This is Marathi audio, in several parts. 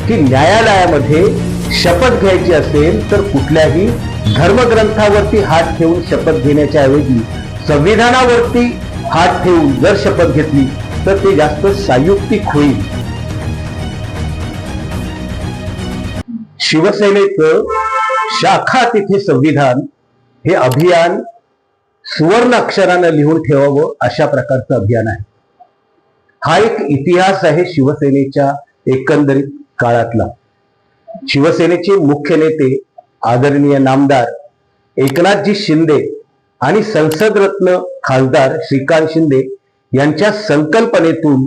की न्यायालयामध्ये शपथ घ्यायची असेल तर कुठल्याही धर्मग्रंथावरती हात ठेवून शपथ घेण्याच्या ऐवजी संविधानावरती हात ठेवून जर शपथ घेतली तर ते जास्त संयुक्तिक होईल. शिवसेनेचं शाखा तिथे संविधान हे अभियान सुवर्ण अक्षरानं लिहून ठेवावं अशा प्रकारचं अभियान आहे. हा एक इतिहास आहे शिवसेनेच्या एकंदरीत काळातला. शिवसेनेचे मुख्य नेते आदरणीय नामदार एकनाथजी शिंदे आणि संसद रत्न खासदार श्रीकांत शिंदे यांच्या संकल्पनेतून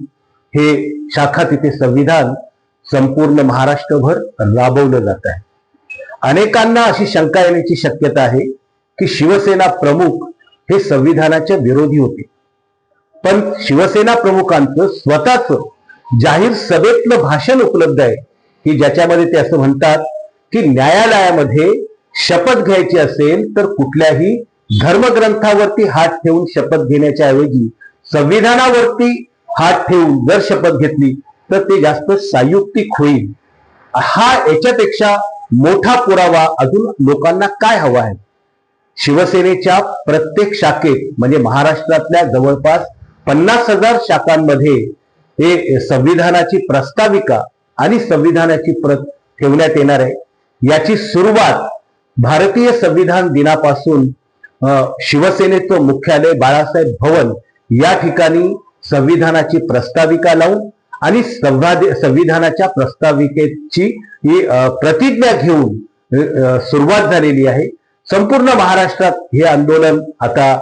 हे शाखा तिथे संविधान संपूर्ण महाराष्ट्रभर राबवलं जात आहे. अनेकांना अशी शंका येण्याची शक्यता आहे की शिवसेना प्रमुख हे संविधानाच्या विरोधी होते, पण शिवसेना प्रमुखांचं स्वतःच जाहीर सभेतलं भाषण उपलब्ध आहे की ज्याच्यामध्ये ते असं म्हणतात की न्यायालयामध्ये शपथ घ्यायची असेल तर कुठल्याही धर्मग्रंथावरती हात ठेवून शपथ घेण्याच्या ऐवजी संविधानावरती हात ठेवून जर शपथ घेतली तर ते जास्त संयुक्तिक होईल. हा याच्यापेक्षा मोठा पुरावा अजून लोकांना काय हवा आहे? शिवसेनेच्या प्रत्येक शाखेत म्हणजे महाराष्ट्रातल्या जवळपास 50,000 शाखांमध्ये हे संविधानाची प्रस्ताविका आणि संविधानाची प्रत ठेवण्यात येणार आहे. याची सुरुवात भारतीय संविधान दिनापासून शिवसेनेचं मुख्यालय बाळासाहेब भवन या ठिकाणी संविधानाची प्रस्ताविका लावून आणि संविधानाच्या प्रस्ताविकेची ही प्रतिज्ञा घेऊन सुरुवात झालेली आहे. संपूर्ण महाराष्ट्रात हे आंदोलन आता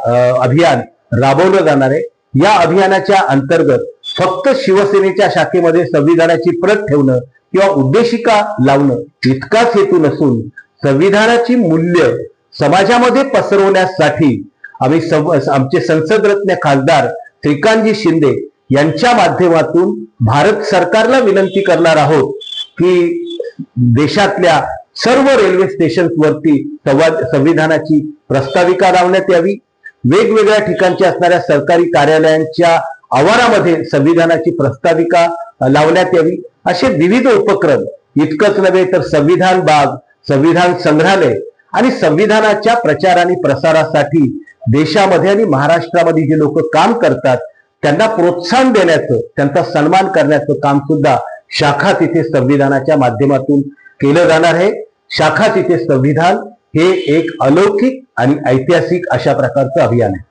अभियान राबवलं जाणार आहे. या अभियानाच्या अंतर्गत फक्त शिवसेनेच्या शाखेमध्ये संविधानाची प्रत ठेवणं किंवा उद्देशिका लावणं इतकाच हेतू नसून संविधानाची मूल्य समाजामध्ये पसरवण्यासाठी आम्ही आमचे संसदरत्न खासदार श्रीकांतजी शिंदे यांच्या माध्यमातून भारत सरकारला विनंती करणार आहोत की देशातल्या सर्व रेल्वे स्टेशन्सवरती संविधानाची प्रस्ताविका लावण्यात यावी. वेगवेगळ्या ठिकाणच्या असणाऱ्या सरकारी कार्यालयांच्या आवारामध्ये संविधानाची प्रस्ताविका लावण्यात यावी. असे विविध उपक्रम इतकंच नव्हे तर संविधान बाग, संविधान संग्रहालय आणि संविधानाच्या प्रचार आणि प्रसारासाठी देशामध्ये आणि महाराष्ट्रामध्ये जे लोक काम करतात त्यांना प्रोत्साहन देण्याचं, त्यांचा सन्मान करण्याचं काम सुद्धा शाखा तिथे संविधानाच्या माध्यमातून केलं जाणार आहे. शाखा तिथे संविधान हे एक अलौकिक आणि ऐतिहासिक अशा प्रकारचं अभियान आहे.